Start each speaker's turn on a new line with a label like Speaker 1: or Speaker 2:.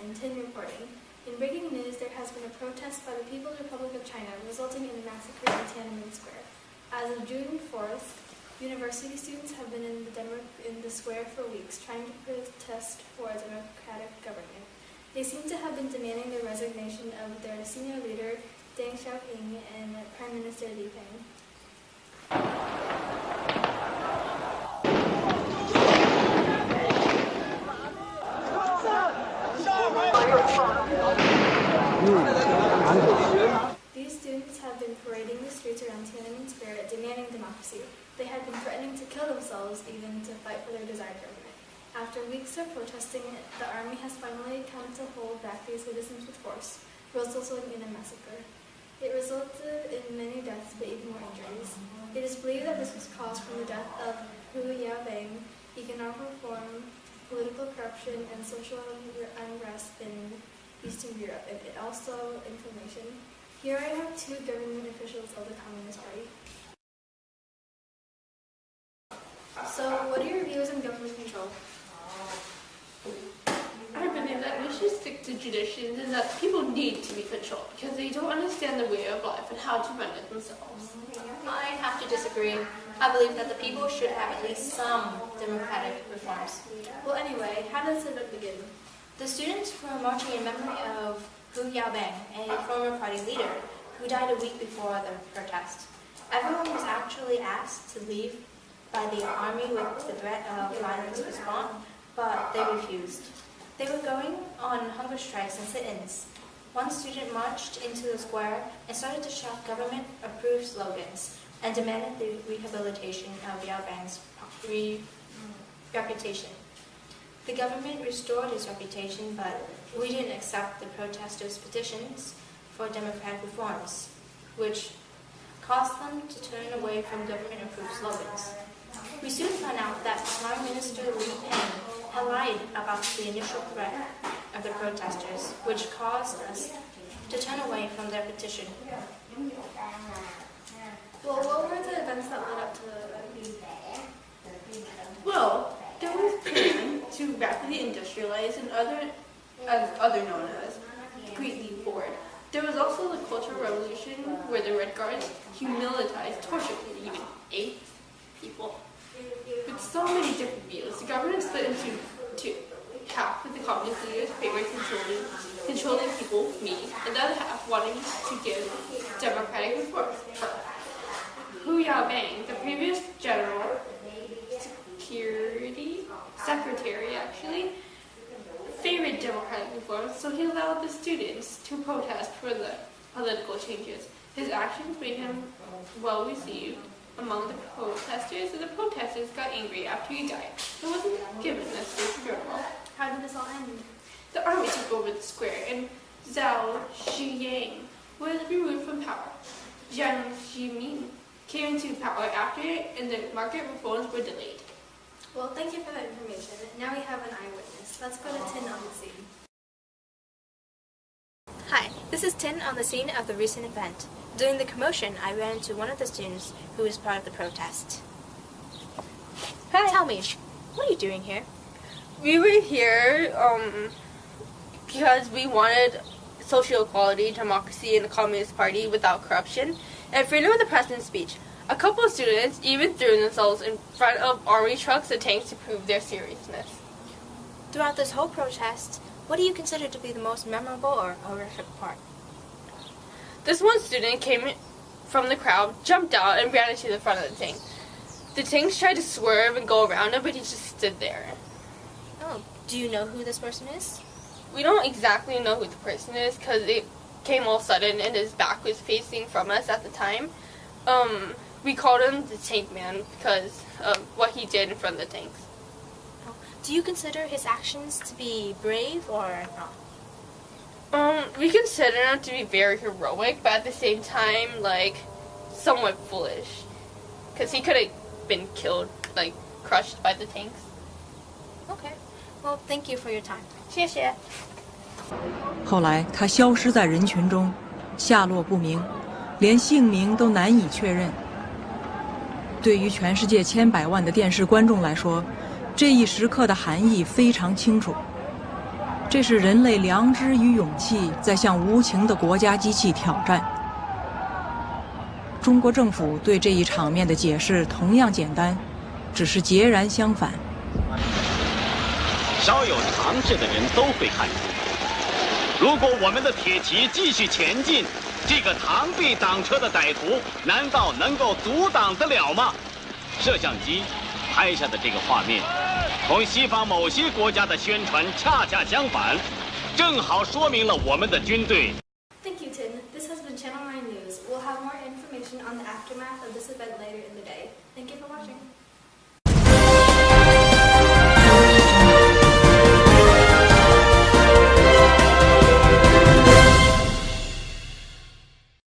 Speaker 1: and Tin reporting. In breaking news, there has been a protest by the People's Republic of China resulting in a massacre in Tiananmen Square. As of June 4th, university students have been in the square for weeks trying to protest for a democratic government. They seem to have been demanding the resignation of their senior leader, Deng Xiaoping, and Prime Minister Li Peng. These students have been parading the streets around Tiananmen Square demanding democracy. They had been threatening to kill themselves even to fight for their desired government. After weeks of protesting, the army has finally come to hold back these citizens with force, resulting in a massacre. It resulted in many deaths but even more injuries. It is believed that this was caused from the death of Hu Yaobang, economic reform, political corruption, and social unrest in Eastern Europe, and also inflammation. Here I have two government officials of the Communist Party. So, what are your views on government control?
Speaker 2: I believe that we should stick to traditions and that people need to be controlled because they don't understand the way of life and how to run it themselves.
Speaker 3: I have to disagree. I believe that the people should have at least some democratic reforms.
Speaker 1: Well, anyway, how does it begin?
Speaker 3: The students were marching in memory of Hu Yaobang, a former party leader who died a week before the protest. Everyone was actually asked to leave by the army with the threat of violence response, but they refused. They were going on hunger strikes and sit-ins. One student marched into the square and started to shout government-approved slogans and demanded the rehabilitation of Yaobang's reputation. The government restored his reputation, but we didn't accept the protesters' petitions for democratic reforms, which caused them to turn away from government-approved slogans. We soon found out that Prime Minister Li Peng had lied about the initial threat of the protesters, which caused us to turn away from their petition.
Speaker 1: Well, what were the events that led up to the
Speaker 2: Well, there was plan to rapidly industrialize and other known as Great Leap Forward. There was also the Cultural Revolution where the Red Guards humiliated, tortured, and even ate people. With so many different views, the government split into two. Half of the communist leaders favored controlling people, me, and the other half wanting to give democratic reforms. Hu Yaobang, the previous general secretary actually, favored democratic reforms, so he allowed the students to protest for the political changes. His actions made him well received among the protesters, and the protesters got angry after he died. He wasn't given a state funeral.
Speaker 1: How did this all end?
Speaker 2: The army took over the square, and Zhao Ziyang was removed from power. Jiang Zemin came into power after it, and the market reforms were delayed.
Speaker 1: Well, thank you for that information. Now we have an eyewitness. Let's go to Tin on the scene.
Speaker 3: Hi, this is Tin on the scene of the recent event. During the commotion, I ran into one of the students who was part of the protest.
Speaker 4: Hi.
Speaker 3: Tell me, what are you doing here?
Speaker 4: We were here because we wanted social equality, democracy, and a communist party without corruption, and freedom of the press and speech. A couple of students even threw themselves in front of army trucks and tanks to prove their seriousness.
Speaker 3: Throughout this whole protest, what do you consider to be the most memorable or horrific part?
Speaker 4: This one student came from the crowd, jumped out, and ran into the front of the tank. The tanks tried to swerve and go around him, but he just stood there.
Speaker 3: Oh, do you know who this person is?
Speaker 4: We don't exactly know who the person is because it came all sudden and his back was facing from us at the time. We called him the Tank Man because of what he did in front of the tanks.
Speaker 3: Oh, do you consider his actions to be brave or not?
Speaker 4: We consider him to be very heroic, but at the same time, somewhat foolish. Because he could have been killed, crushed by the tanks.
Speaker 3: Okay. Well, thank you for your time.
Speaker 4: 谢谢。
Speaker 5: 后来他消失在人群中，下落不明，连姓名都难以确认。对于全世界千百万的电视观众来说，这一时刻的含义非常清楚。这是人类良知与勇气在向无情的国家机器挑战。中国政府对这一场面的解释同样简单，只是截然相反。
Speaker 6: 稍有常识的人都会看出，如果我们的铁骑继续前进，这个螳臂挡车的歹徒难道能够阻挡得了吗？摄像机拍下的这个画面，同西方某些国家的宣传恰恰相反，正好说明了我们的军队。
Speaker 1: Thank you, Tin. This has been Channel 9 News. We'll have more information on the aftermath of this event later in the day. Thank you for watching.